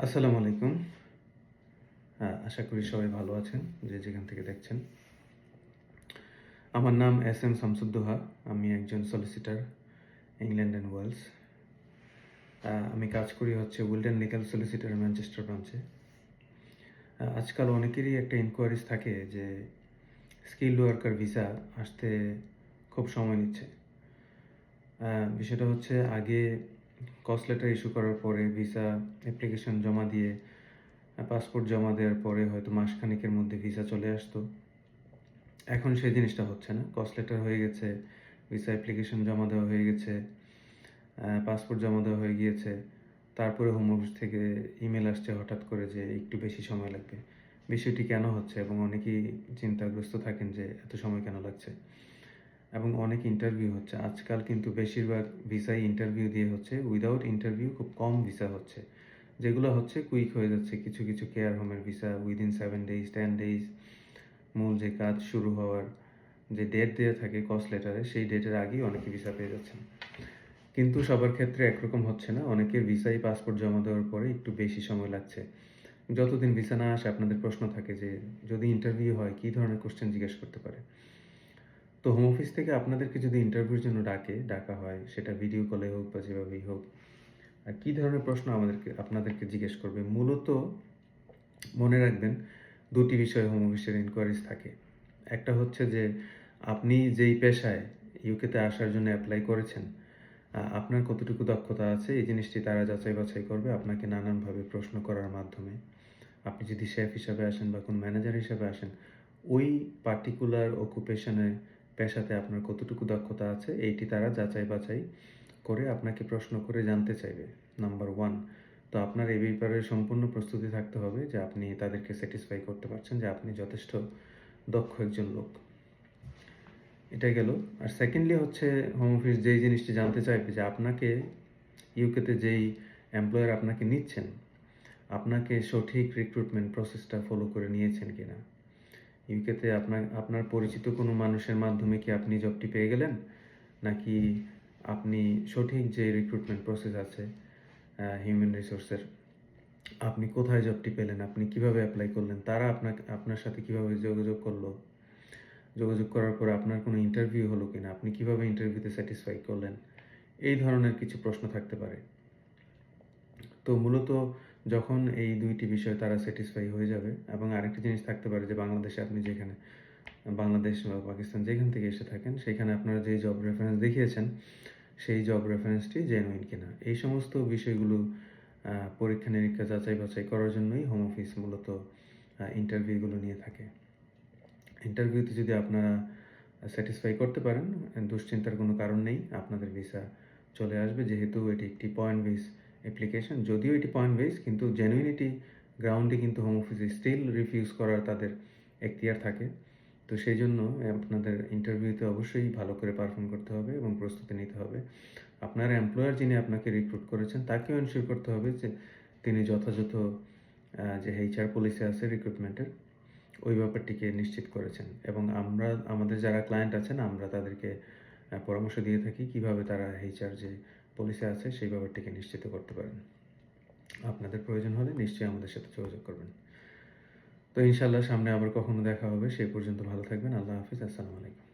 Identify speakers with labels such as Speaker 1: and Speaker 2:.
Speaker 1: আসসালামু আলাইকুম। আশা করি সবাই ভালো আছেন, যে যেখান থেকে দেখছেন। আমার নাম এস.এম. শামসুদ্দোহা। আমি একজন সলিসিটর, ইংল্যান্ড অ্যান্ড ওয়েলস। আমি কাজ করি হচ্ছে উইলডেন লিগ্যাল সলিসিটর ম্যানচেস্টার ব্রাঞ্চে। আজকাল অনেকেরই একটা ইনকোয়ারিজ থাকে যে স্কিলড ওয়ার্কার ভিসা আসতে খুব সময় নিচ্ছে। বিষয়টা হচ্ছে আগে কস্ট লেটার ইস্যু করার পরে ভিসা অ্যাপ্লিকেশন জমা দিয়ে পাসপোর্ট জমা দেওয়ার পরে হয়তো মাসখানেকের মধ্যে ভিসা চলে আসতো। এখন সেই জিনিসটা হচ্ছে না। কস্ট লেটার হয়ে গেছে, ভিসা অ্যাপ্লিকেশন জমা দেওয়া হয়ে গেছে, পাসপোর্ট জমা দেওয়া হয়ে গিয়েছে। তারপরে হোম অফিস থেকে ইমেল আসছে হঠাৎ করে যে একটু বেশি সময় লাগবে। বিষয়টি কেন হচ্ছে এবং অনেকেই চিন্তাগ্রস্ত থাকেন যে এত সময় কেন লাগছে, এবং অনেক ইন্টারভিউ হচ্ছে। আজকাল কিন্তু বেশিরভাগ ভিসাই ইন্টারভিউ দিয়ে হচ্ছে, উইদাউট ইন্টারভিউ খুব কম ভিসা হচ্ছে। যেগুলো হচ্ছে কুইক হয়ে যাচ্ছে। কিছু কিছু কেয়ার হোমের ভিসা উইদিন 7 days 10 days, মূল যে কাজ শুরু হওয়ার যে ডেট দেওয়া থাকে কস্ট লেটারে, সেই ডেটের আগেই অনেকে ভিসা পেয়ে যাচ্ছেন। কিন্তু সবার ক্ষেত্রে একরকম হচ্ছে না। অনেকে ভিসাই পাসপোর্ট জমা দেওয়ার পরে একটু বেশি সময় লাগছে। যতদিন ভিসা না আসে আপনাদের প্রশ্ন থাকে যে যদি ইন্টারভিউ হয় কী ধরনের কোশ্চেন জিজ্ঞেস করতে পারে। তো হোম অফিস থেকে আপনাদেরকে যদি ইন্টারভিউর জন্য ডাকা হয়, সেটা ভিডিও কলে হোক বা যেভাবেই হোক, আর কী ধরনের প্রশ্ন আপনাদেরকে জিজ্ঞেস করবে, মূলত মনে রাখবেন দুটি বিষয়ে হোম অফিসের ইনকোয়ারিজ থাকে। একটা হচ্ছে যে আপনি যেই পেশায় ইউকেতে আসার জন্য অ্যাপ্লাই করেছেন, আপনার কতটুকু দক্ষতা আছে এই জিনিসটি তারা যাচাই বাছাই করবে আপনাকে নানানভাবে প্রশ্ন করার মাধ্যমে। আপনি যদি শেফ হিসাবে আসেন বা কোনো ম্যানেজার হিসাবে আসেন, ওই পার্টিকুলার পেশাতে আপনার কতটুকু দক্ষতা আছে এইটি তারা যাচাই বাছাই করে আপনাকে প্রশ্ন করে জানতে চাইবে, নাম্বার 1। তো আপনার এই ব্যাপারে সম্পূর্ণ প্রস্তুতি থাকতে হবে যে আপনি তাদেরকে স্যাটিসফাই করতে পারছেন যে আপনি যথেষ্ট দক্ষ একজন লোক। এটা গেল। আর সেকেন্ডলি হচ্ছে হোম অফিস যেই জিনিসটি জানতে চাইবে যে আপনাকে ইউকেতে যেই এমপ্লয়ার আপনাকে নিচ্ছেন, আপনাকে সঠিক রিক্রুটমেন্ট প্রসেসটা ফলো করে নিয়েছেন কিনা। ইউকেতে আপনার পরিচিত কোনো মানুষের মাধ্যমে কি আপনি জবটি পেয়ে গেলেন, নাকি আপনি সঠিক যে রিক্রুটমেন্ট প্রসেস আছে হিউম্যান রিসোর্সের, আপনি কোথায় জবটি পেলেন, আপনি কিভাবে অ্যাপ্লাই করলেন, তারা আপনার সাথে কিভাবে যোগাযোগ করার পর আপনার কোনো ইন্টারভিউ হলো কিনা, আপনি কিভাবে ইন্টারভিউতে স্যাটিসফাই করলেন, এই ধরনের কিছু প্রশ্ন থাকতে পারে। তো মূলত যখন এই দুইটি বিষয় তারা স্যাটিসফাই হয়ে যাবে, এবং আরেকটি জিনিস থাকতে পারে যে বাংলাদেশ বা পাকিস্তান যেখান থেকে এসে থাকেন, সেখানে আপনারা যে জব রেফারেন্স দেখিয়েছেন সেই জব রেফারেন্সটি জেনুইন কিনা, এই সমস্ত বিষয়গুলো পরীক্ষা নিরীক্ষা যাচাই বাছাই করার জন্যই হোম অফিস মূলত ইন্টারভিউগুলো নিয়ে থাকে। ইন্টারভিউতে যদি আপনারা স্যাটিসফাই করতে পারেন, দুশ্চিন্তার কোনো কারণ নেই, আপনাদের ভিসা চলে আসবে। যেহেতু এটি একটি পয়েন্ট বেস অ্যাপ্লিকেশন, যদিও এটি পয়েন্ট বেস, কিন্তু জেনুইনিটি গ্রাউন্ডে কিন্তু হোম অফিসে স্টিল রিফিউজ করার তাদের এখতিয়ার থাকে। তো সেই জন্য আপনাদের ইন্টারভিউতে অবশ্যই ভালো করে পারফর্ম করতে হবে এবং প্রস্তুতি নিতে হবে। আপনার এমপ্লয়ার যিনি আপনাকে রিক্রুট করেছেন তাকেও এনশিওর করতে হবে যে তিনি যথাযথ যে এইচআর পলিসি আছে রিক্রুটমেন্টের, ওই ব্যাপারটিকে নিশ্চিত করেছেন। এবং আমাদের যারা ক্লায়েন্ট আছেন, আমরা তাদেরকে পরামর্শ দিয়ে থাকি কীভাবে তারা এইচআর যে পলিসি আছে সেই ব্যাপারটিকে নিশ্চিত করতে পারেন। আপনাদের প্রয়োজন হলে নিশ্চয়ই আমাদের সাথে যোগাযোগ করবেন। তো ইনশাআল্লাহ সামনে আবার কখনো দেখা হবে। সেই পর্যন্ত ভালো থাকবেন। আল্লাহ হাফিজ। আসসালামু আলাইকুম।